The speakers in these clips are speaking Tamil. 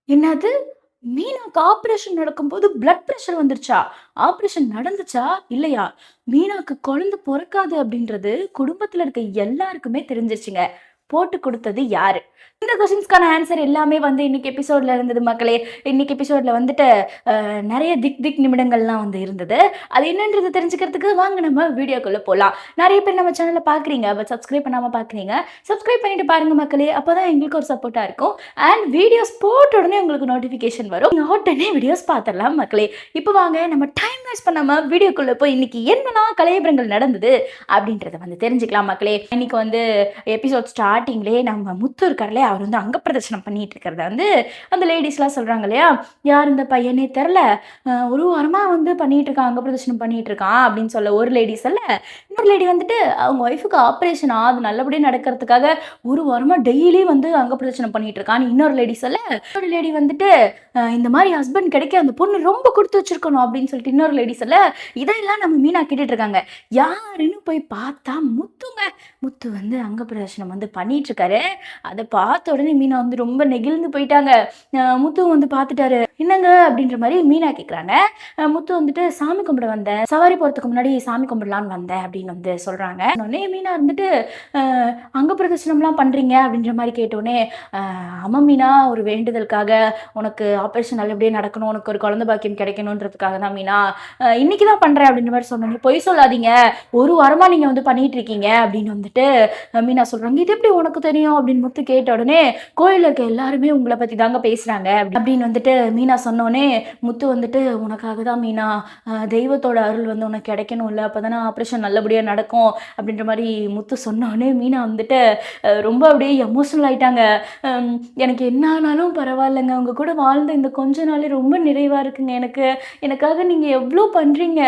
என்னது? மீனாக்கு ஆப்ரேஷன் நடக்கும்போது பிளட் பிரஷர் வந்துருச்சா? ஆப்ரேஷன் நடந்துச்சா? இல்லையா? மீனாக்கு குழந்தை பொறக்காது அப்படின்றது குடும்பத்துல இருக்க எல்லாருக்குமே தெரிஞ்சிருச்சுங்க. போட்டு குடுத்தது யாரு? இந்த கொஸ்டின்ஸ்க்கான ஆன்சர் எல்லாமே வந்து இன்னைக்கு எபிசோட்ல இருந்தது மக்களே. இன்னைக்கு எபிசோட்ல வந்துட்டு நெறைய திக் திக் நிமிடங்கள்லாம் வந்து இருந்தது. அது என்னன்றத தெரிஞ்சுக்கிறதுக்கு வாங்க நம்ம வீடியோக்குள்ள போலாம். நெறைய பேர் நம்ம சேனல பார்க்குறீங்க. பட் சப்ஸ்கிரைப் பண்ணாம பார்க்குறீங்க. சப்ஸ்கிரைப் பண்ணிட்டு பாருங்க மக்களே. அப்பதான் எங்களுக்கு ஒரு சப்போர்ட்டா இருக்கும். அண்ட் வீடியோஸ் போட்ட உடனே உங்களுக்கு நோட்டிஃபிகேஷன் வரும். நீங்க உடனே வீடியோஸ் பார்த்துடலாம் மக்களே. இப்போ வாங்க நம்ம டைம் வேஸ்ட் பண்ணாம வீடியோக்குள்ள போய் இன்னைக்கு என்னலாம் கலையபரங்கள் நடந்தது அப்படின்றத வந்து தெரிஞ்சுக்கலாம் மக்களே. இன்னைக்கு வந்து எபிசோட் ஸ்டார்டிங்லேயே நம்ம முத்து இருக்கார்ல, அவர் வந்து அங்க பிரதர்ஷனம் பண்ணிட்டு இருக்கிறத வந்து அந்த லேடிஸ்லாம் சொல்றாங்க இல்லையா, யார் இந்த பையனே தெரில, ஒரு வாரமா வந்து பண்ணிட்டு இருக்கான், அங்க பிரதர்ஷனம் பண்ணிட்டு இருக்கான் அப்படின்னு சொல்ல ஒரு லேடி சொல்ல, இன்னொரு லேடி வந்துட்டு அவங்க ஒய்ஃபுக்கு ஆப்ரேஷனா அது நல்லபடியாக நடக்கிறதுக்காக ஒரு வாரமா டெய்லி வந்து அங்க பிரதர்ஷனம் பண்ணிட்டு இருக்கான்னு இன்னொரு லேடி சொல்ல, இன்னொரு லேடி வந்துட்டு இந்த மாதிரி ஹஸ்பண்ட் கிடைக்க அந்த பொண்ணு ரொம்ப கொடுத்து வச்சிருக்கணும் அப்படின்னு சொல்லிட்டு இன்னொரு லேடி சொல்ல, இதெல்லாம் நம்ம மீனா கேட்டுட்டு இருக்காங்க. யாருன்னு போய் பார்த்தா முத்துங்க. முத்து வந்து அங்க பிரதர்ஷனம் வந்து பண்ணிட்டு இருக்காரு. அதை பார்த்த உடனே மீனா வந்து ரொம்ப நெகிழ்ந்து போயிட்டாங்க. முத்து வந்து பார்த்துட்டாரு. என்னங்க அப்படின்ற மாதிரி மீனா கேட்குறாங்க. முத்து வந்துட்டு சாமி கும்பிட வந்தேன், சவாரி போகிறதுக்கு முன்னாடி சாமி கும்பிடலான்னு வந்தேன் அப்படின்னு வந்து சொல்கிறாங்க. உடனே மீனா இருந்துட்டு அங்க பிரதர்ஷனம்லாம் பண்ணுறீங்க அப்படின்ற மாதிரி கேட்டோடனே, ஆமாம் மீனா, ஒரு வேண்டுதலுக்காக உனக்கு ஆப்ரேஷன் நல்லபடியாக நடக்கணும், உனக்கு ஒரு குழந்தை பாக்கியம் கிடைக்கணுன்றதுக்காக தான் மீனா இன்னைக்கு தான் பண்ணுறேன் அப்படின்ற மாதிரி சொன்னோன்னே, பொய் சொல்லாதீங்க, ஒரு வாரமாக நீங்கள் வந்து பண்ணிட்டு இருக்கீங்க அப்படின்னு வந்துட்டு மீனா சொல்கிறாங்க. இது எப்படி உனக்கு தெரியும் அப்படின்னு முத்து கேட்ட உடனே, கோயிலில் இருக்க எல்லாருமே உங்களை பற்றி தாங்க பேசுகிறாங்க அப்படின்னு வந்துட்டு மீனா சொன்னோடனே, முத்து வந்துட்டு உனக்காக தான் மீனா, தெய்வத்தோட அருள் வந்து உனக்கு கிடைக்கணும் இல்லை, அப்போ தானே ஆப்ரேஷன் நல்லபடியாக நடக்கும் அப்படின்ற மாதிரி முத்து சொன்னோடனே மீனா வந்துட்டு ரொம்ப அப்படியே எமோஷனல் ஆயிட்டாங்க. எனக்கு என்ன ஆனாலும் பரவாயில்லைங்க, உங்கள் கூட வாழ்ந்த இந்த கொஞ்ச நாளே ரொம்ப நிறைவாக இருக்குங்க எனக்கு, எனக்காக நீங்கள் எவ்வளோ பண்ணுறீங்க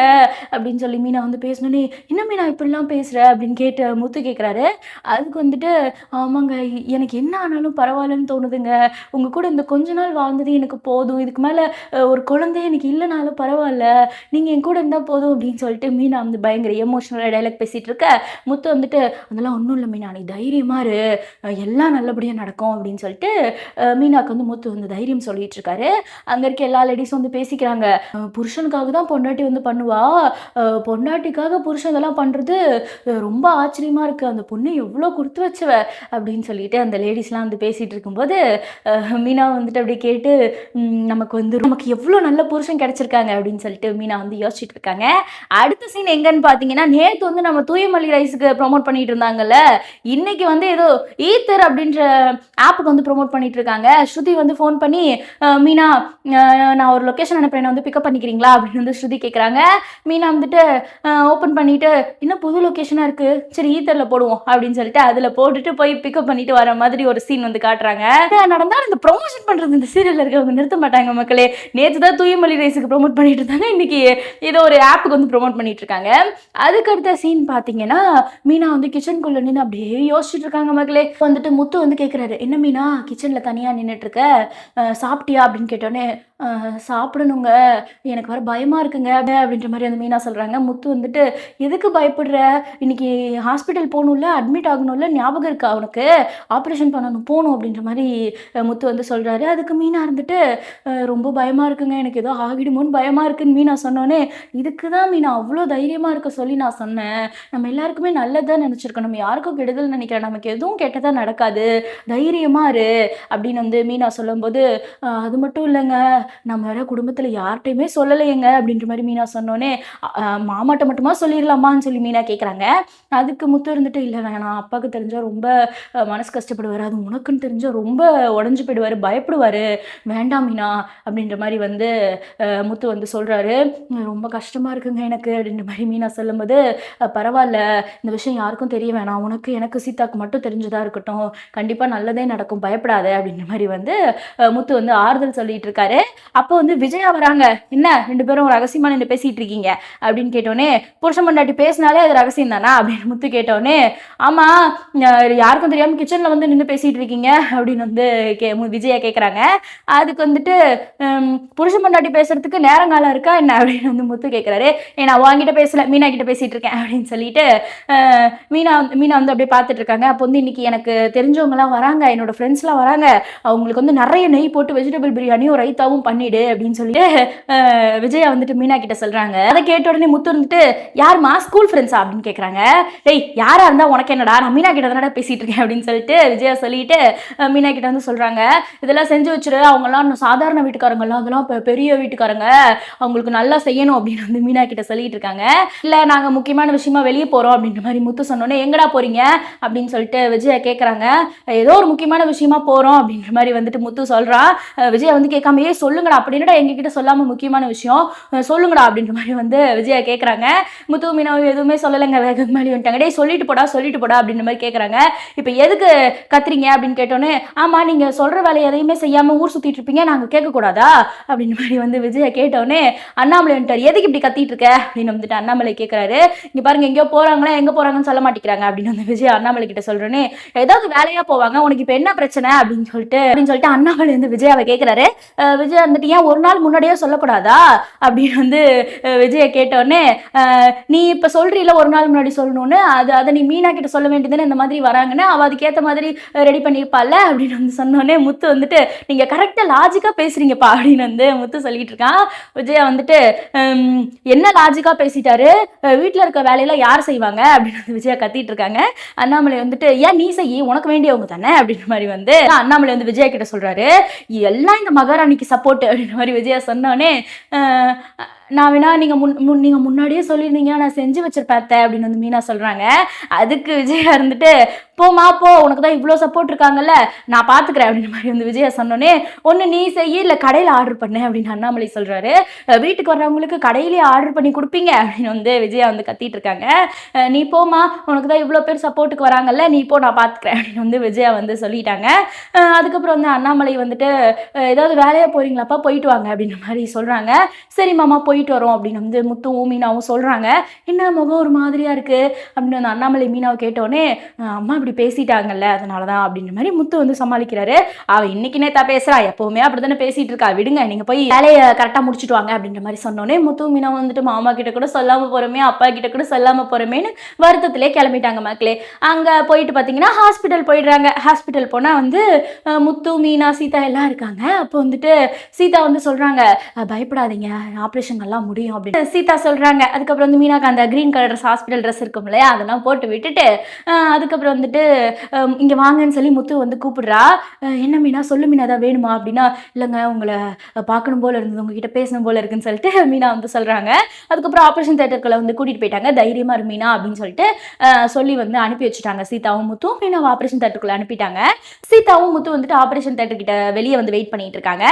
அப்படின்னு சொல்லி மீனா வந்து பேசணுன்னே, என்ன மீனா இப்படிலாம் பேசுகிற அப்படின்னு கேட்டு முத்து கேட்குறாரு. அதுக்கு வந்துட்டு, ஆமாங்க, எனக்கு என்ன ஆனாலும் பரவாயில்லன்னு தோணுதுங்க, உங்கள் கூட இந்த கொஞ்ச நாள் வாழ்ந்தது எனக்கு போதும், இதுக்கு மேலே ஒரு குழந்தை எனக்கு இல்லைனாலும் பரவாயில்ல, நீங்கள் என் கூட இருந்தால் போதும் அப்படின்னு சொல்லிட்டு மீனா வந்து பயங்கர எமோஷனலாக டைலாக் பேசிகிட்டு இருக்க, முத்து வந்துட்டு அதெல்லாம் ஒன்றும் இல்லை மீனா, நீ தைரியமாக இரு, எல்லாம் நல்லபடியாக நடக்கும் அப்படின்னு சொல்லிட்டு மீனாக்கு வந்து முத்து வந்து தைரியம் சொல்லிட்டு இருக்காரு. அங்கே இருக்க எல்லா லேடிஸும் வந்து பேசிக்கிறாங்க. புருஷனுக்காக தான் பொண்டாட்டி வந்து பண்ணுவா, பொண்டாட்டிக்காக புருஷன் இதெல்லாம் பண்ணுறது ரொம்ப ஆச்சரியமாக இருக்குது, அந்த பொண்ணு எவ்வளோ கொடுத்து வச்சுவ அப்படின்னு சொல்லிட்டு அந்த லேடிஸ்லாம் வந்து பேசிகிட்டு இருக்கும்போது மீனா வந்துட்டு அப்படி கேட்டு, நமக்கு எவ்வளோ நல்ல புருஷன் கிடைச்சிருக்காங்க அப்படின்னு சொல்லிட்டு மீனா வந்து யோசிச்சுட்டு இருக்காங்க. அடுத்த சீன் எங்கன்னு பார்த்தீங்கன்னா, நேற்று வந்து நம்ம தூயமல்லி ரைஸுக்கு ப்ரொமோட் பண்ணிட்டு இருந்தாங்கல்ல, இன்னைக்கு வந்து ஏதோ ஈத்தர் அப்படின்ற ஆப்புக்கு வந்து ப்ரொமோட் பண்ணிட்டு இருக்காங்க. ஸ்ருதி வந்து ஃபோன் பண்ணி, மீனா, நான் ஒரு லொக்கேஷன் அனுப்புறேன், வந்து பிக்கப் பண்ணிக்கிறீங்களா அப்படின்னு வந்து ஸ்ருதி கேட்குறாங்க. மீனா வந்துட்டு ஓப்பன் பண்ணிட்டு, இன்னும் புது லொக்கேஷனாக இருக்குது, சரி ஈத்தரில் போடுவோம் அப்படின்னு சொல்லிட்டு அதில் போட்டுட்டு போய் பிக்கப் பண்ணிட்டு வர மாதிரி ஒரு சீன் வந்து காட்டுறாங்க. நடந்தாலும் இந்த ப்ரொமோஷன் பண்ணுறது இந்த சீரியலில் இருக்கவங்க நிறுத்த மாட்டாங்க மக்களே. நேற்று தான் தூயமல்லி ரைஸுக்கு ப்ரொமோட் பண்ணிட்டு இருந்தாங்க, இன்னைக்கு ஏதோ ஒரு ஆப்புக்கு வந்து ப்ரொமோட் பண்ணிட்டு இருக்காங்க. அதுக்கு அடுத்த சீன் பார்த்தீங்கன்னா, மீனா வந்து கிச்சனுக்குள்ளே நின்று அப்படியே யோசிச்சுட்டு இருக்காங்க மக்களே. வந்துட்டு முத்து வந்து கேட்குறாரு, என்ன மீனா கிச்சனில் தனியாக நின்றுட்டு இருக்க, சாப்பிட்டியா அப்படின்னு கேட்டோன்னே, சாப்பிடணுங்க, எனக்கு வர பயமாக இருக்குங்க அப்படின்ற மாதிரி வந்து மீனா சொல்கிறாங்க. முத்து வந்துட்டு, எதுக்கு பயப்படுற, இன்னைக்கு ஹாஸ்பிட்டல் போகணும்ல, அட்மிட் ஆகணும்ல, ஞாபகம் இருக்கா உனக்கு, ஆப்ரேஷன் பண்ணணும் போகணும் அப்படின்ற மாதிரி முத்து வந்து சொல்கிறாரு. அதுக்கு மீனா இருந்துட்டு, ரொம்ப பயமாக இருக்குங்க, எனக்கு ஏதோ ஆகிடுமோன்னு பயமாக இருக்குன்னு மீனா சொன்னோன்னே, இதுக்கு தான் மீனா அவ்வளோ தைரியமாக இருக்க சொல்லி நான் சொன்னேன், நம்ம எல்லாருக்குமே நல்லதான் நினச்சிருக்கோம், நம்ம யாருக்கும் கெடுதல் நினைக்கிறேன், நமக்கு எதுவும் கெட்டதாக நடக்காது, தைரியமாக இரு அப்படின்னு வந்து மீனா சொல்லும்போது, அது மட்டும் இல்லைங்க, நம்ம வேற குடும்பத்தில் யார்கிட்டையுமே சொல்லலையேங்க அப்படின்ற மாதிரி மீனா சொன்னோன்னே, மாமாட்ட மட்டுமா சொல்லிடலாமான்னு சொல்லி மீனா கேட்குறாங்க. அதுக்கு முத்து இருந்துட்டு, இல்லை வேணாம், அப்பாவுக்கு தெரிஞ்சால் ரொம்ப மனசு கஷ்டப்படுவார், அது உனக்குன்னு தெரிஞ்சால் ரொம்ப உடஞ்சி போயிடுவார், பயப்படுவார், வேண்டாம் மீனா அப்படின்ற மாதிரி வந்து முத்து வந்து சொல்கிறாரு. ரொம்ப கஷ்டமாக இருக்குங்க எனக்கு அப்படின்ற மாதிரி மீனா சொல்லும்போது, பரவாயில்ல, இந்த விஷயம் யாருக்கும் தெரிய வேணாம், உனக்கு எனக்கு சீதாக்கு மட்டும் தெரிஞ்சதாக இருக்கட்டும், கண்டிப்பாக நல்லதே நடக்கும், பயப்படாத அப்படின்ற மாதிரி வந்து முத்து வந்து ஆறுதல் சொல்லிட்டு இருக்காரு. அப்போ வந்து விஜயா வராங்க. என்ன 2 பேரும் ரகசியமா நின்னு பேசிட்டு இருக்கீங்க அப்படின்னு கேட்டோனே, புருஷன் பொண்டாட்டி பேசினாலே அது ரகசியம் தானா அப்படின்னு முத்து கேட்டோனே, ஆமா யாருக்கும் தெரியாம கிச்சன்ல வந்து நின்னு பேசிட்டு இருக்கீங்க அப்படின்னு வந்து விஜயா கேக்குறாங்க. அதுக்கு வந்துட்டு புருஷன் பொண்டாட்டி பேசுறதுக்கு நேரங்காலம் இருக்கா என்ன அப்படின்னு வந்து முத்து கேட்குறாரு. நான் உங்ககிட்ட பேசல, மீனா கிட்ட பேசிட்டு இருக்கேன் அப்படின்னு சொல்லிட்டு மீனா மீனா வந்து அப்படியே பார்த்துட்டு இருக்காங்க. அப்போ வந்து இன்னைக்கு எனக்கு தெரிஞ்சவங்கலாம் வராங்க, என்னோட ஃப்ரெண்ட்ஸ்லாம் வராங்க, அவங்களுக்கு வந்து நிறைய நெய் போட்டு வெஜிடபிள் பிரியாணியும் ரைத்தாவும் பண்ணிடு அப்படின்னு சொல்லிட்டு விஜயா வந்துட்டு மீனா கிட்ட சொல்றாங்க. அதை கேட்ட உடனே முத்து வந்துட்டு யாருமா ஸ்கூல் ஃப்ரெண்ட்ஸா அப்படின்னு கேட்குறாங்க. டேய் யாரா இருந்தா உனக்கு என்னடா, நான் மீனா கிட்ட தானடா பேசிட்டு இருக்கேன் அப்படின்னு சொல்லிட்டு விஜயா சொல்லிட்டு மீனா கிட்ட வந்து சொல்றாங்க, இதெல்லாம் செஞ்சு வச்சுரு, அவங்கெல்லாம் சாதாரண வீட்டுக்காரங்கெல்லாம் அதெல்லாம் பெரிய வீட்டுக்காரங்க, அவங்களுக்கு நல்லா செய்யணும் அப்படின்னு வந்து மீனா கிட்ட சொல்லிட்டு இருக்காங்க. இல்லை நாங்கள் முக்கியமான விஷயமா வெளியே போகிறோம் அப்படின்ற மாதிரி முத்து சொன்னோன்னே எங்கடா போறீங்க அப்படின்னு சொல்லிட்டு விஜயா கேட்குறாங்க. ஏதோ ஒரு முக்கியமான விஷயமா போகிறோம் அப்படின்ற மாதிரி வந்துட்டு முத்து சொல்கிறான். விஜயா வந்து கேட்காம சொல்லுங்கடா அப்படின்னா எங்ககிட்ட சொல்லாமல் முக்கியமான விஷயம் சொல்லுங்கடா அப்படின்ற மாதிரி வந்து விஜயா கேட்குறாங்க. முத்து மீனா எதுவுமே சொல்லலைங்க, வேக மாதிரி வந்துட்டாங்க. டே சொல்லிட்டு போடா அப்படின்ற மாதிரி கேட்குறாங்க. இப்போ எதுக்கு கத்துறீங்க அப்படின்னு கேட்டோன்னே, ஆமாம் நீங்கள் சொல்கிற வேலையை எதையுமே செய்யாமல் ஊர் சுற்றிட்டு இருப்பீங்க, நாங்கள் கேட்கக்கூடாதா அப்படின்னு மாதிரி வந்து விஜயா கேட்டோன்னே அண்ணாமலை வந்துட்டார். எதுக்கு இப்படி கத்திட்டு இருக்க அப்படின்னு வந்துட்டு அண்ணாமலை கேட்குறாரு. இங்கே பாருங்க எங்கேயோ போகிறாங்களா, எங்கே போகிறாங்கன்னு சொல்ல மாட்டேங்கிறாங்க அப்படின்னு வந்து விஜயா அண்ணாமலை கிட்ட சொல்கிறேனே, ஏதாவது வேலையாக போவாங்க, உனக்கு இப்போ என்ன பிரச்சனை அப்படின்னு சொல்லிட்டு அண்ணாமலை வந்து விஜயாவை கேட்குறாரு. விஜயா வந்துட்டு ஏன் ஒரு நாள் முன்னாடியே சொல்லக்கூடாதா அப்படின்னு வந்து விஜயா கேட்டோடனே, நீ இப்போ சொல்றீல ஒரு நாள் முன்னாடி சொல்லணும்னு, அதை நீ மீனா கிட்ட சொல்ல வேண்டியதுன்னு, இந்த மாதிரி வராங்கன்னு அவள் அதுக்கேற்ற மாதிரி ரெடி பண்ணியிருப்பாள் அப்படின்னு வந்து சொன்னோடனே முத்து வந்துட்டு நீங்கள் கரெக்டாக லாஜிக்காக பேசுறீங்கப்பா அப்படின்னு வந்து முத்து சொல்லிட்டு இருக்கான். விஜயா வந்துட்டு என்ன லாஜிக்காக பேசிட்டாரு, வீட்டில் இருக்க வேலையில யார் செய்வாங்க அப்படின்னு வந்து விஜயா கத்திட்டு இருக்காங்க. அண்ணாமலை வந்துட்டு ஏன் நீ செய்யி, உனக்கு வேண்டியவங்க தானே அப்படின்ற மாதிரி வந்து அண்ணாமலை வந்து விஜயா கிட்ட சொல்றாரு. எல்லாம் இந்த மகாராணிக்கு சப்போர்ட் அப்படின்ற மாதிரி விஜயா சொன்னோடனே, நான் வேணா நீங்கள் முன்னாடியே சொல்லியிருந்தீங்க, நான் செஞ்சு வச்சிருப்பேன் அப்படின்னு வந்து மீனா சொல்கிறாங்க. அதுக்கு விஜயா இருந்துட்டு போமா போ, உனக்கு தான் இவ்வளோ சப்போர்ட் இருக்காங்கல்ல, நான் பார்த்துக்கிறேன் அப்படின்ற மாதிரி வந்து விஜயா சொன்னோன்னே, ஒன்று நீ செய்ய இல்லை கடையில் ஆர்டர் பண்ணு அப்படின்னு அண்ணாமலை சொல்கிறாரு. வீட்டுக்கு வர்றவங்களுக்கு கடையிலேயே ஆர்டர் பண்ணி கொடுப்பீங்க அப்படின்னு வந்து விஜயா வந்து கத்திட்டு இருக்காங்க. நீ போமா, உனக்கு தான் இவ்வளோ பேர் சப்போர்ட்டுக்கு வராங்கல்ல, நீ போ நான் பார்த்துக்கிறேன் அப்படின்னு வந்து விஜயா வந்து சொல்லிட்டாங்க. அதுக்கப்புறம் வந்து அண்ணாமலை வந்துட்டு ஏதாவது வேலையாக போகிறீங்களாப்பா, போயிட்டு வாங்க அப்படின்ற மாதிரி சொல்கிறாங்க. சரி மாமா போயிட்டு வரோம் அப்படின்னு வந்து முத்துவும் மீனாவும் சொல்கிறாங்க. என்ன முகம் ஒரு மாதிரியாக இருக்குது அப்படின்னு வந்து அண்ணாமலை மீனாவை கேட்டோடனே, அம்மா இப்படி பேசிட்டாங்கல்ல அதனால தான் அப்படின்ற மாதிரி முத்து வந்து சமாளிக்கிறாரு. அவள் இன்னைக்கு நேத்தா பேசுகிறா, எப்போவுமே அப்படி தானே பேசிகிட்டு இருக்கா, விடுங்க நீங்கள் போய் வேலையை கரெக்டாக முடிச்சுட்டு வாங்க அப்படின்ற மாதிரி சொன்னோன்னே முத்து மீனா வந்துட்டு மாமா கிட்ட கூட சொல்லாமல் போகிறோமே, அப்பா கிட்ட கூட சொல்லாமல் போகிறோமேன்னு வருத்தத்திலே கிளம்பிட்டாங்க மக்களே. அங்கே போயிட்டு பார்த்தீங்கன்னா ஹாஸ்பிட்டல் போயிடுறாங்க. ஹாஸ்பிட்டல் போனால் வந்து முத்து மீனா சீதா எல்லாம் இருக்காங்க. அப்போ வந்துட்டு சீதா வந்து சொல்கிறாங்க, பயப்படாதீங்க ஆப்ரேஷன் நல்லா முடியும் அப்படின்னு சீதா சொல்கிறாங்க. அதுக்கப்புறம் வந்து மீனாக்கு அந்த green colour dress hospital dress இருக்கும் இல்லையா, அதெல்லாம் போட்டு விட்டுட்டு அதுக்கப்புறம் வந்துட்டு இங்கே வாங்கன்னு சொல்லி முத்து வந்து கூப்பிடுறா. என்ன மீனா சொல்லு மீனா தான் வேணுமா அப்படின்னா, இல்லைங்க உங்களை பார்க்கணும் போல இருந்தது, உங்ககிட்ட பேசணும் போல இருக்குன்னு சொல்லிட்டு மீனா வந்து சொல்கிறாங்க. அதுக்கப்புறம் ஆப்ரேஷன் தேட்டருக்குள்ள வந்து கூட்டிகிட்டு போயிட்டாங்க. தைரியமாக இரு மீனா அப்படின்னு சொல்லிட்டு சொல்லி வந்து அனுப்பி வச்சுட்டாங்க. சீதாவும் முத்தும் மீனாவை ஆப்ரேஷன் தேட்டருக்குள்ள அனுப்பிட்டாங்க. சீதாவும் முத்து வந்துட்டு ஆப்ரேஷன் தேட்டர் கிட்ட வெளியே வந்து வெயிட் பண்ணிட்டு இருக்காங்க.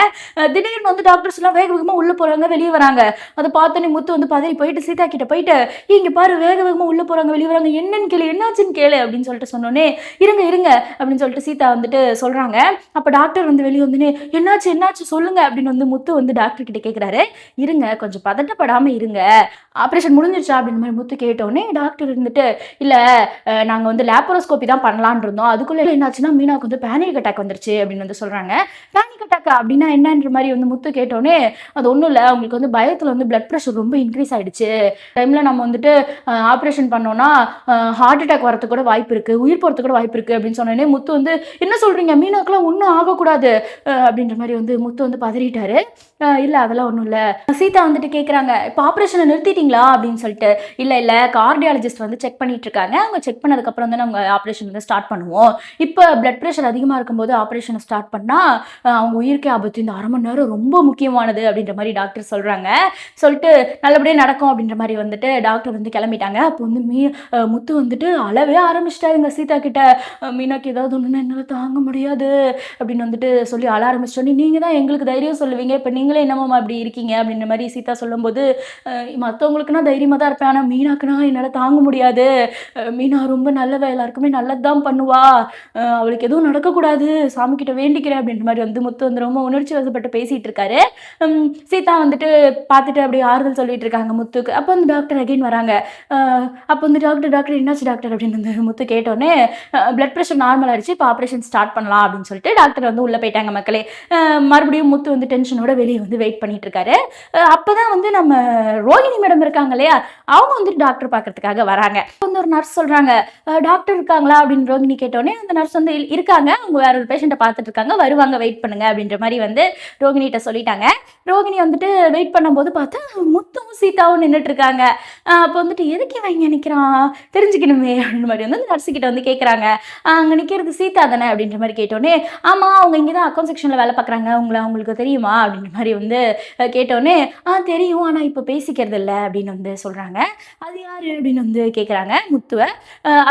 திடீர்னு வந்து டாக்டர்ஸ் எல்லாம் வேக வேகமாக உள்ளே போகிறாங்க, வெளியே வராங்க. அதை பார்த்தோன்னே முத்து வந்து பதறி போயிட்டு சீதா கிட்ட போயிட்டு, இங்கே பாரு வேக வேகமாக உள்ளே போகிறாங்க வெளியே வராங்க, என்னன்னு கேளு என்னாச்சுன்னு கேளு அப்படின்னு சொல்லிட்டு சொன்னோன்னே, இருங்க அப்படின்னு சொல்லிட்டு சீதா வந்துட்டு சொல்கிறாங்க. அப்போ டாக்டர் வந்து வெளியே வந்துன்னு என்னாச்சு சொல்லுங்க அப்படின்னு வந்து முத்து வந்து டாக்டர் கிட்ட கேட்குறாரு. இருங்க கொஞ்சம் பதட்டப்படாமல் இருங்க, ஆப்ரேஷன் முடிஞ்சிருச்சா அப்படின்னு மாதிரி முத்து கேட்டோடனே டாக்டர் இருந்துட்டு, இல்லை நாங்கள் வந்து லேப்ரோஸ்கோபி தான் பண்ணலான் இருந்தோம், அதுக்குள்ளே என்னாச்சுன்னா மீனாவுக்கு வந்து பேனிக் அட்டாக் வந்துருச்சு அப்படின்னு வந்து சொல்கிறாங்க. பேனிக் அட்டாக் அப்படின்னா என்னன்ற மாதிரி வந்து முத்து கேட்டோன்னே, அது ஒன்றும் இல்லை, அவங்களுக்கு வந்து பயத்தில் வந்து பிளட் ப்ரெஷர் ரொம்ப இன்க்ரீஸ் ஆகிடுச்சு, டைமில் நம்ம வந்துட்டு ஆப்ரேஷன் பண்ணோன்னா ஹார்ட் அட்டாக் வரதுக்கு கூட வாய்ப்பு இருக்குது, உயிர் போகிறதுக்கு கூட வாய்ப்பு இருக்குது அப்படின்னு சொன்னோடனே முத்து வந்து என்ன சொல்கிறீங்க, மீனாக்கெல்லாம் ஒன்றும் ஆகக்கூடாது அப்படின்ற மாதிரி வந்து முத்து வந்து பதறிட்டாரு. இல்லை அதெல்லாம் ஒன்றும் இல்லை. சீதா வந்துட்டு கேட்குறாங்க, இப்போ ஆப்ரேஷனை நிறுத்திட்டீங்களா அப்படின்னு சொல்லிட்டு. இல்லை கார்டியாலஜிஸ்ட் வந்து செக் பண்ணிட்டு இருக்காங்க, அவங்க செக் பண்ணதுக்கப்புறம் வந்து நம்ம ஆப்ரேஷன் வந்து ஸ்டார்ட் பண்ணுவோம், இப்போ பிளட் ப்ரெஷர் அதிகமாக இருக்கும்போது ஆப்ரேஷனை ஸ்டார்ட் பண்ணால் அவங்க உயிருக்கே ஆபத்து, இந்த 1/2 மணி நேரம் ரொம்ப முக்கியமானது அப்படின்ற மாதிரி டாக்டர் சொல்கிறாங்க. சொல்லிட்டு நல்லபடியாக நடக்கும் அப்படின்ற மாதிரி வந்துட்டு டாக்டர் வந்து கிளம்பிட்டாங்க. அப்போ வந்து முத்து வந்துட்டு அளவே ஆரம்பிச்சிட்டாருங்க சீதா சீதா கிட்ட மீனாக்கு ஏதாவது ஒண்ணுன்னா என்னால தாங்க முடியாது அப்படின்னு வந்துட்டு சொல்லி அழ ஆரம்பிச்சிட்டோன்னே, நீங்க தான் எங்களுக்கு தைரியம் சொல்லுவீங்க. இப்ப நீங்களே என்னமாம்மா இப்படி இருக்கீங்க? அப்படின்ற மாரி சீதா சொல்லும்போது, மத்தவங்களுக்குன்னா தைரியமா தான் இருப்பேன். ஆனா மீனாக்குன்னா என்னால தாங்க முடியாது. மீனா ரொம்ப நல்லவ. எல்லாருக்குமே நல்லது தான் பண்ணுவா. அவளுக்கு எதுவும் நடக்கக்கூடாது. சாமி கிட்ட வேண்டிக்கிறேன் அப்படின்ற மாரி வந்து முத்து வந்து ரொம்ப உணர்ச்சி வசப்பட்டு பேசிட்டு இருக்காரு. சீதா வந்துட்டு பார்த்துட்டு அப்படியே ஆறுதல் சொல்லிட்டு இருக்காங்க முத்துக்கு. அப்போ வந்து டாக்டர் அகைன் வராங்க. அ அப்போ வந்து டாக்டர் என்னாச்சு டாக்டர் அப்படின்னு வந்து முத்து கேட்டோனே, பிளட் பிரஷர் நார்மல் ஆயிடுச்சு. இப்போ ஆப்ரேஷன் ஸ்டார்ட் பண்ணலாம் அப்படின்னு சொல்லிட்டு டாக்டர் வந்து உள்ள போயிட்டாங்க மக்களே. மறுபடியும் முத்து வந்து டென்ஷனோட வெளிய வந்து வெயிட் பண்ணிட்டு இருக்காரு. அப்பதான் வந்து நம்ம ரோகிணி மேடம் இருக்காங்க இல்லையா? அவங்க வந்துட்டு டாக்டர் பார்க்கறதுக்காக வராங்க. வந்து ஒரு நர்ஸ் சொல்றாங்க, டாக்டர் இருக்காங்களா? அப்படின்னு ரோகிணி கேட்டோனே, அந்த நர்ஸ் வந்து இருக்காங்க. அவங்க வேற ஒரு பேஷண்ட்ட பார்த்துட்டு இருக்காங்க. வருவாங்க வெயிட் பண்ணுங்க அப்படின்ற மாரி வந்து ரோகிணிட்ட சொல்லிட்டாங்க. ரோகிணி வந்துட்டு வெயிட் பண்ணும்போது பார்த்தா, முத்துவும் சீதாவும் நின்னுட்டு இருக்காங்க. அப்போ வந்துட்டு எதுக்கு இவன் இங்க நிக்கிறான்? தெரிஞ்சுக்கணுமே அப்படின்ற மாரி வந்து நர்ஸ் கிட்ட வந்து கேட்கறாங்க. அங்க நிக்கிறது சீதா தானே? அப்படின்ற மாரி கேட்டோனே, ஆமா அவங்க இங்க தான் அக்கவுண்ட் செக்ஷன்ல வேலை பார்க்குறாங்க. உங்களுக்கு தெரியுமா? அப்படின்ற மாரி வந்து கேட்டோனே, தெரியும். ஆனா இப்ப பேசிக்கிறது இல்ல அப்படின்னு வந்து சொல்றாங்க. அது யாரு? அப்படின்னு வந்து கேட்குறாங்க முத்துவ.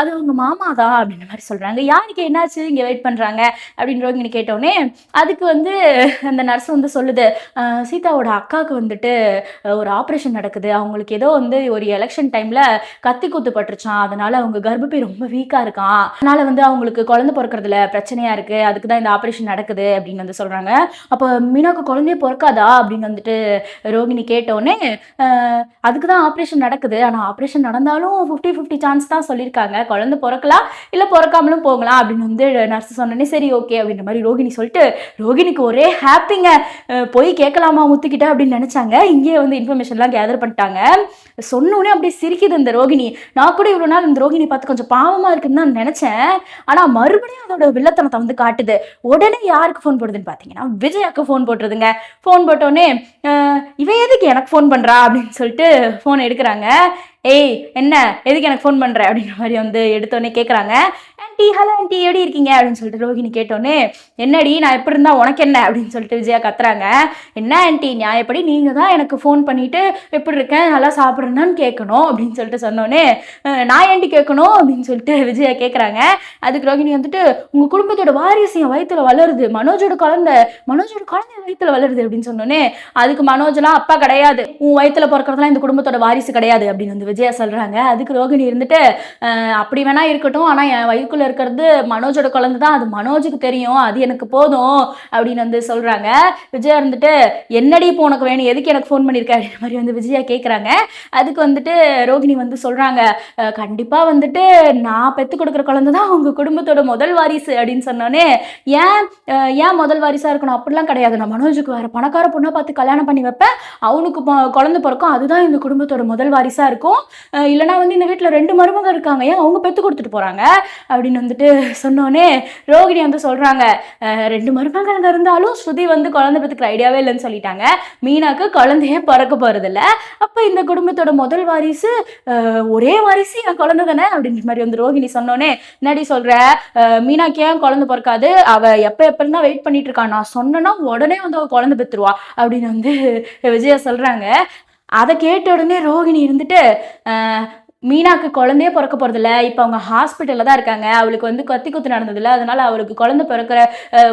அது உங்க மாமா தான் அப்படின்ற மாரி சொல்றாங்க. யாருக்கு என்னாச்சு? இங்க வெயிட் பண்றாங்க அப்படின்னு ரோகிணி கேட்டோனே, அதுக்கு வந்து அந்த நர்ஸ் வந்து சொல்லுது, சீதாவோட அக்காவுக்கு வந்துட்டு ஒரு ஆப்ரேஷன் நடக்குது. அவங்களுக்கு ஏதோ வந்து ஒரு எலெக்ஷன் டைம்ல கத்தி குத்து பட்டுருச்சாம். அதனால அவங்க கர்ப்பப்பை ரொம்ப வீக்கா இருக்காம். அதனால வந்து அவங்களுக்கு குழந்தை பொறக்கறதுல பிரச்சனையா இருக்கு. அதுக்கு தான் இந்த ஆப்ரேஷன் நடக்குது அப்படின்னு வந்து சொல்றாங்க. அப்ப மீனாக்கு குழந்தையே பொறக்காதா? அப்படின்னு வந்துட்டு ரோகிணி கேட்டோனே, அதுக்கு தான் ஆப்ரேஷன் நடக்குது. ஆனா ஆப்ரேஷன் நடந்தாலும் 50-50 சான்ஸ் தான் சொல்லியிருக்காங்க. குழந்தை பொறக்கலாம், இல்ல பொறக்காமலும் போகலாம் அப்படின்னு வந்து நர்ஸ் சொன்னோனே, சரி ஓகே அப்படின்ற மாரி ரோகிணி சொல்லிட்டு, ரோகிணிக்கு ஒரே ஹாப்பிங்க. போய் கேட்கலாமா முத்துக்கிட்ட அப்படின்னு நினைச்சாங்க. இங்கேயே வந்து இன்ஃபர்மேஷன்லாம் கேதர் பண்ணிட்டாங்க. சொன்னோனே அப்படியே சிரிக்குது இந்த ரோகிணி. நான் கூட இவ்வளோ நாள் இந்த ரோகிணி பார்த்து கொஞ்சம் பாவமா இருக்குன்னு தான் நினைச்சேன். ஆனா மறுபடியும் அதோட வில்லத்தனத்தை வந்து காட்டுது. உடனே யாருக்கு ஃபோன் போடுதுன்னு பார்த்தீங்கன்னா, விஜயாக்கு ஃபோன் போட்டுருதுங்க. ஃபோன் போட்டோனே, இவ எதுக்கு எனக்கு ஃபோன் பண்றா அப்படின்னு சொல்லிட்டு ஃபோன் எடுக்கிறாங்க. ஏய் என்ன எதுக்கு எனக்கு ஃபோன் பண்ற அப்படின்ற மாதிரி வந்து எடுத்தோடனே கேட்குறாங்க. ஆன்ட்டி ஹலோ ஆன்ட்டி எப்படி இருக்கீங்க அப்படின்னு சொல்லிட்டு ரோகிணி கேட்டோன்னே, என்னடி நான் எப்படி இருந்தா உனக்கு என்ன அப்படின்னு சொல்லிட்டு விஜயா கத்துறாங்க. என்ன ஆன்ட்டி நியாயப்படி நீங்கள் தான் எனக்கு ஃபோன் பண்ணிட்டு எப்படி இருக்கேன் நல்லா சாப்பிட்றேன்னு கேட்கணும் அப்படின்னு சொல்லிட்டு சொன்னோன்னே, நான் ஏன்டி கேட்கணும் அப்படின்னு சொல்லிட்டு விஜயா கேட்குறாங்க. அதுக்கு ரோகிணி வந்துட்டு, உங்கள் குடும்பத்தோட வாரிசு என் வயிற்றுல வளருது, மனோஜோட குழந்தை வயிற்றுல வளருது அப்படின்னு சொன்னோன்னே, அதுக்கு மனோஜ்லாம் அப்பா கிடையாது, உன் வயிற்றுல பிறக்கிறதுலாம் இந்த குடும்பத்தோட வாரிசு கிடையாது அப்படின்னு வந்து விஜயா சொல்றாங்க. அதுக்கு ரோகிணி இருந்துட்டு, அப்படி வேணா இருக்கட்டும், ஆனா என் வயிற்றுக்குள்ள இருக்கிறது மனோஜோட குழந்தை தான், அது மனோஜுக்கு தெரியும், அது எனக்கு போதும் அப்படின்னு வந்து சொல்றாங்க. விஜயா இருந்துட்டு, என்னடி இப்போ உனக்கு வேணும், எதுக்கு எனக்கு ஃபோன் பண்ணியிருக்க அப்படின்ற மாதிரி வந்து விஜயா கேட்குறாங்க. அதுக்கு வந்துட்டு ரோகிணி வந்து சொல்றாங்க, கண்டிப்பா வந்துட்டு நான் பெத்து கொடுக்குற குழந்தை தான் உங்க குடும்பத்தோட முதல் வாரிசு அப்படின்னு சொன்னோன்னே, ஏன் ஏன் முதல் வாரிசா இருக்கணும்? அப்படிலாம் கிடையாது, நான் மனோஜுக்கு வேற பணக்கார பொண்ணை பார்த்து கல்யாணம் பண்ணி வைப்பேன், அவனுக்கு குழந்தை பிறக்கும், அதுதான் இந்த குடும்பத்தோட முதல் வாரிசா இருக்கும். இல்லைனா வந்து இந்த வீட்டில் 2 மருமக இருக்காங்க, ஏன் அவங்க பெற்று கொடுத்துட்டு போகிறாங்க அப்படின்னு வந்துட்டு சொன்னோன்னே, ரோகிணி வந்து சொல்கிறாங்க, 2 மருமகங்க இருந்தாலும் ஸ்ருதி வந்து குழந்தை பெற்றுக்கிற ஐடியாவே இல்லைன்னு சொல்லிட்டாங்க. மீனாக்கு குழந்தையே பிறக்க போகிறதில்ல. அப்போ இந்த குடும்பத்தோட முதல் வாரிசு ஒரே வாரிசு என் குழந்தை தானே அப்படின்ற மாதிரி வந்து ரோகிணி சொன்னோன்னே, என்னடி சொல்கிற, மீனாக்கு ஏன் குழந்தை பிறக்காது, அவள் எப்போ தான் வெயிட் பண்ணிட்டு இருக்கா, நான் சொன்னேன்னா உடனே வந்து அவள் குழந்தை பெற்றுருவா அப்படின்னு வந்து விஜயா சொல்கிறாங்க. அதை கேட்ட உடனே ரோகிணி இருந்துட்டு, மீனாக்கு குழந்தையே பிறக்க போகிறதில்ல, இப்போ அவங்க ஹாஸ்பிட்டலில் தான் இருக்காங்க, அவளுக்கு வந்து கத்தி குத்து நடந்ததில்ல, அதனால் அவளுக்கு குழந்தை பிறக்கிற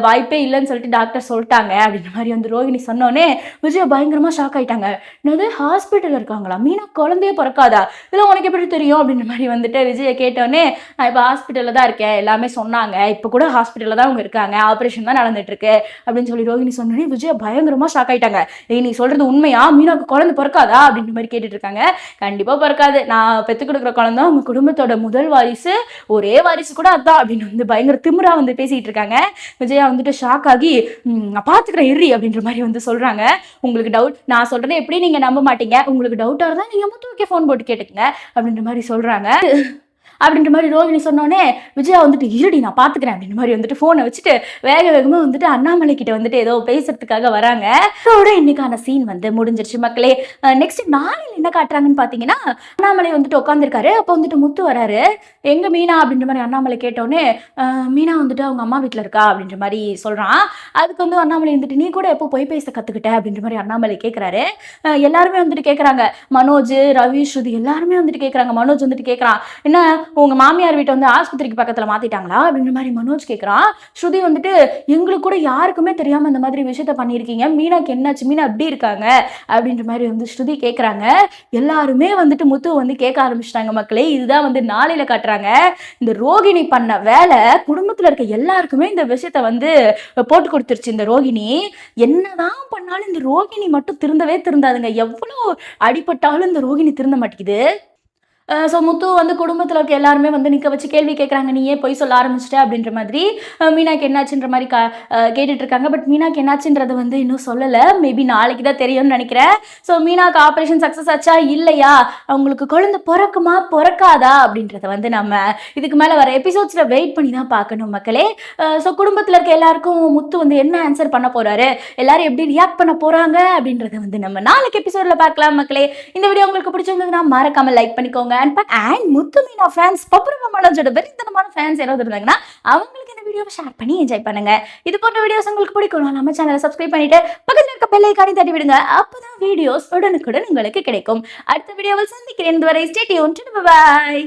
வாய்ப்பே இல்லைன்னு சொல்லிட்டு டாக்டர் சொல்லிட்டாங்க அப்படின்ற மாதிரி வந்து ரோகிணி சொன்னோன்னே விஜயா பயங்கரமாக ஷாக் ஆகிட்டாங்க. என்னது ஹாஸ்பிட்டலில் இருக்காங்களா, மீனா குழந்தையே பிறக்காதா, இல்லை உனக்கு எப்படி தெரியும் அப்படின்ற மாதிரி வந்துட்டு விஜயை கேட்டோன்னே, நான் இப்போ ஹாஸ்பிட்டலில் தான் இருக்கேன், எல்லாமே சொன்னாங்க, இப்போ கூட ஹாஸ்பிட்டலில் தான் அவங்க இருக்காங்க, ஆப்ரேஷன் தான் நடந்துட்டுருக்கு அப்படின்னு சொல்லி ரோகிணி சொன்னோன்னே விஜயா பயங்கரமாக ஷாக் ஆகிட்டாங்க. நீ சொல்கிறது உண்மையா, மீனாக்கு குழந்தை பிறக்காதா அப்படின்ற மாதிரி கேட்டுட்டு இருக்காங்க. கண்டிப்பாக பிறக்காது, நான் பெற்று கொடுக்குற குழந்தை உங்க குடும்பத்தோட முதல் வாரிசு, ஒரே வாரிசு கூட அதான் அப்படின்னு வந்து பயங்கர திமிரா வந்து பேசிட்டு இருக்காங்க. விஜயா வந்துட்டு ஷாக் ஆகி, நான் பார்த்துக்கிறேன் இரு அப்படின்ற மாதிரி வந்து சொல்றாங்க. உங்களுக்கு டவுட், நான் சொல்றதை எப்படி நீங்க நம்ப மாட்டீங்க, உங்களுக்கு டவுட்டா இருந்தா நீங்க முத்துவுக்கே ஃபோன் போட்டு கேட்டுக்கங்க அப்படின்ற மாதிரி சொல்றாங்க. அப்படின்ற மாதிரி ரோகிணி சொன்னோன்னே விஜயா வந்துட்டு, இருடி நான் பார்த்துக்கிறேன் அப்படின்ற மாதிரி வந்துட்டு ஃபோனை வச்சுட்டு வேகமாக வந்துட்டு அண்ணாமலை கிட்ட வந்துட்டு ஏதோ பேசுறதுக்காக வராங்க. அதோட இன்னைக்கான சீன் வந்து முடிஞ்சிருச்சு மக்களே. நெக்ஸ்ட் நாளையில் என்ன காட்டுறாங்கன்னு பார்த்தீங்கன்னா, அண்ணாமலை வந்துட்டு உட்காந்துருக்காரு. அப்போ வந்துட்டு முத்து வராரு. எங்க மீனா அப்படின்ற மாதிரி அண்ணாமலை கேட்டோன்னே, மீனா வந்துட்டு அவங்க அம்மா வீட்டில் இருக்கா அப்படின்ற மாதிரி சொல்கிறான். அதுக்கு வந்து அண்ணாமலை வந்துட்டு, நீ கூட எப்போ பொய் பேச கற்றுக்கிட்ட அப்படின்ற மாதிரி அண்ணாமலை கேட்குறாரு. எல்லாருமே வந்துட்டு கேட்குறாங்க, மனோஜ், ரவி, ஸ்ருதி எல்லாருமே வந்துட்டு கேட்குறாங்க. மனோஜ் வந்துட்டு கேட்குறான், என்ன உங்க மாமியார் வீட்டை வந்து ஆஸ்பத்திரிக்கு பக்கத்துல மாத்திட்டாங்களா அப்படின்ற மாதிரி மனோஜ் கேட்கறான். ஸ்ருதி வந்துட்டு எங்களுக்கு கூட யாருக்குமே தெரியாம இந்த மாதிரி விஷயத்த பண்ணியிருக்கீங்க, மீனாக்கு என்னாச்சு, மீனா எப்படி இருக்காங்க அப்படின்ற மாதிரி வந்து ஸ்ருதி கேட்கறாங்க. எல்லாருமே வந்துட்டு முத்து வந்து கேட்க ஆரம்பிச்சிட்டாங்க மக்களே. இதுதான் வந்து நாளையில காட்டுறாங்க. இந்த ரோகிணி பண்ண வேலை குடும்பத்துல இருக்க எல்லாருக்குமே இந்த விஷயத்த வந்து போட்டு கொடுத்துருச்சு. இந்த ரோகிணி என்னதான் பண்ணாலும் இந்த ரோகிணி மட்டும் திருந்தவே திருந்தாதுங்க. எவ்வளவு அடிபட்டாலும் இந்த ரோகிணி திருந்த மாட்டேங்குது. ஸோ முத்து வந்து குடும்பத்தில் இருக்க எல்லாருமே வந்து நிற்க வச்சு கேள்வி கேட்குறாங்க, நீ ஏன் பொய் சொல்ல ஆரம்பிச்சிட்ட அப்படின்ற மாதிரி. மீனாக்கு என்னாச்சுன்ற மாதிரி கேட்டுட்டு இருக்காங்க. பட் மீனாக்கு என்னாச்சுன்றது வந்து இன்னும் சொல்லலை. மேபி நாளைக்கு தான் தெரியும்னு நினைக்கிறேன். ஸோ மீனாக்கு ஆப்ரேஷன் சக்ஸஸ் ஆச்சா இல்லையா, அவங்களுக்கு குழந்தை பிறக்குமா பிறக்காதா அப்படின்றத வந்து நம்ம இதுக்கு மேலே வர எபிசோட்ஸில் வெயிட் பண்ணி தான் பார்க்கணும் மக்களே. ஸோ குடும்பத்தில் இருக்க எல்லாருக்கும் முத்து வந்து என்ன ஆன்சர் பண்ண போறாரு, எல்லாரும் எப்படி ரியாக்ட் பண்ண போறாங்க அப்படின்றத வந்து நம்ம நாளைக்கு எபிசோட்ல பார்க்கலாம் மக்களே. இந்த வீடியோ உங்களுக்கு பிடிச்சிருந்ததுன்னா மறக்காம லைக் பண்ணிக்கோங்க. அண்ட் முத்து மீனா ஃபேன்ஸ், பப்புரமா மனோஜோட வெறித்தனமான ஃபேன்ஸ் யாராவது இருந்தாங்கன்னா அவங்களுக்கு இந்த வீடியோவை ஷேர் பண்ணி என்ஜாய் பண்ணுங்க. இது போன்ற வீடியோஸ் உங்களுக்கு பிடிக்கும், நம்ம சேனலை சப்ஸ்கிரைப் பண்ணிட்டு பக்கத்தில் இருக்க பெல் ஐகானை தட்டி விடுங்க. அப்பதான் வீடியோஸ் உடனுக்குடன் உங்களுக்கு கிடைக்கும். அடுத்த வீடியோவில் சந்திக்கிறேன். இதுவரை ஸ்டே டியூன்ட். பை.